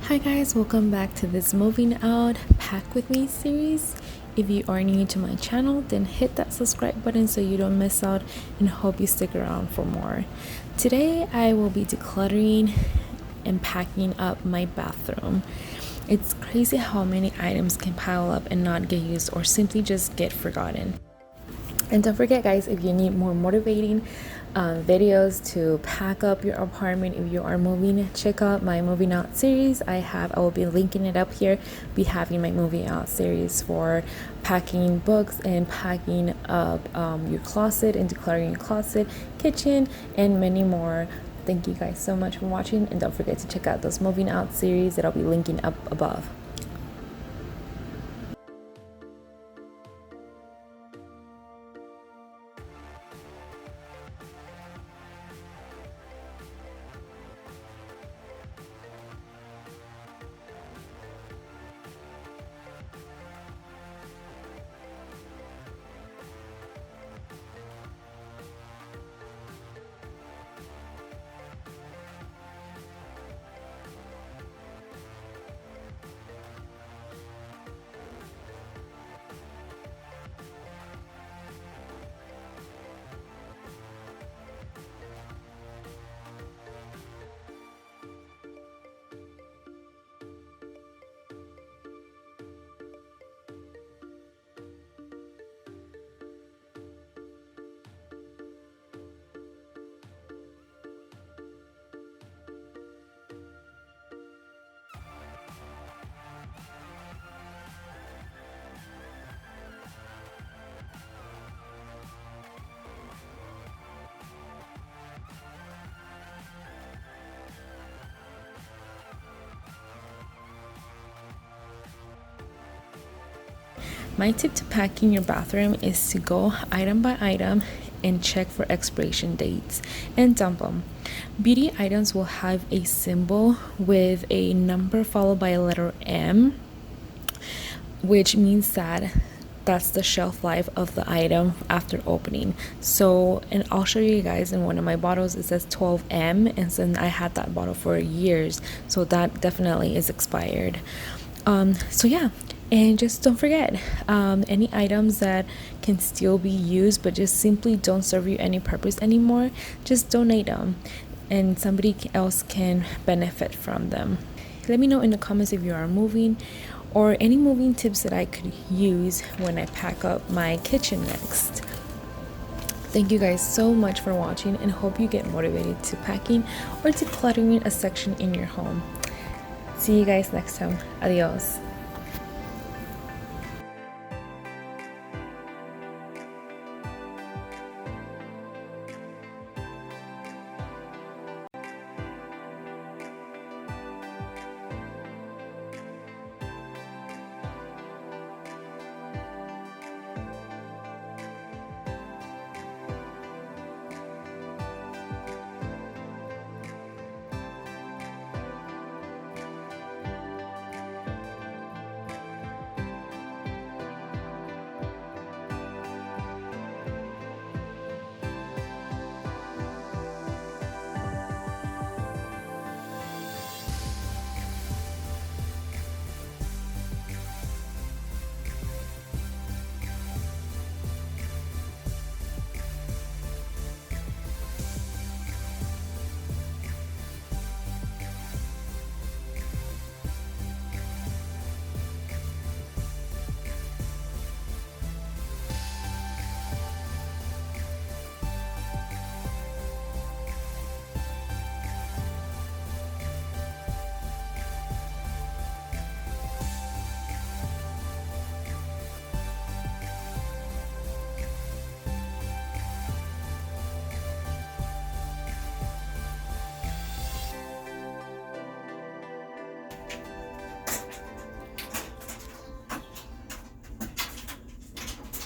Hi guys, welcome back to this moving out pack with me series. If you are new to my channel, then hit that subscribe button so you don't miss out, and hope you stick around for more. Today I will be decluttering and packing up my bathroom. It's crazy how many items can pile up and not get used or simply just get forgotten. And don't forget guys, if you need more motivating videos to pack up your apartment if you are moving, check out my moving out series. I will be linking it up here. Be having my moving out series for packing books and packing up your closet and decluttering your closet, kitchen, and many more. Thank you guys so much for watching, and don't forget to check out those moving out series that I'll be linking up above. My tip to packing your bathroom is to go item by item and check for expiration dates and dump them. Beauty items will have a symbol with a number followed by a letter M, which means that that's the shelf life of the item after opening. So, and I'll show you guys in one of my bottles, it says 12M, and so I had that bottle for years, so that definitely is expired. So yeah, and just don't forget, any items that can still be used but just simply don't serve you any purpose anymore, just donate them and somebody else can benefit from them. Let me know in the comments if you are moving or any moving tips that I could use when I pack up my kitchen next. Thank you guys so much for watching, and hope you get motivated to packing or decluttering a section in your home. See you guys next time. Adios.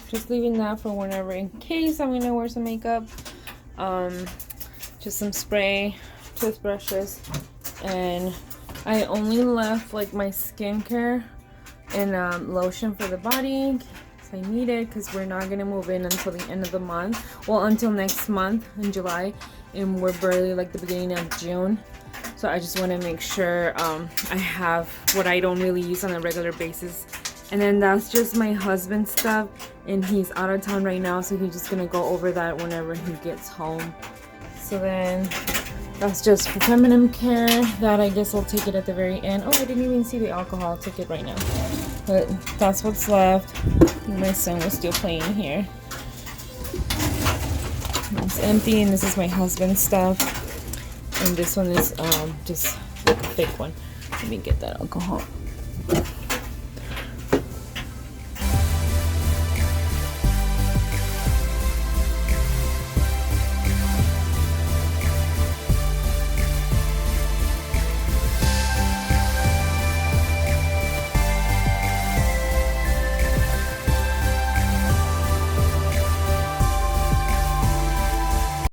Just leaving that for whenever, in case I'm gonna wear some makeup. Just some spray, toothbrushes, and I only left like my skincare and lotion for the body. I need it because we're not gonna move in until the end of the month. Well, until next month in July, and we're barely like the beginning of June. So I just want to make sure I have what I don't really use on a regular basis. And then that's just my husband's stuff, and he's out of town right now, so he's just gonna go over that whenever he gets home. So then that's just for feminine care. That I guess I'll take it at the very end. Oh, I didn't even see the alcohol. I'll take it right now. But that's what's left. My son was still playing here. It's empty, and this is my husband's stuff. And this one is just like a thick one. Let me get that alcohol.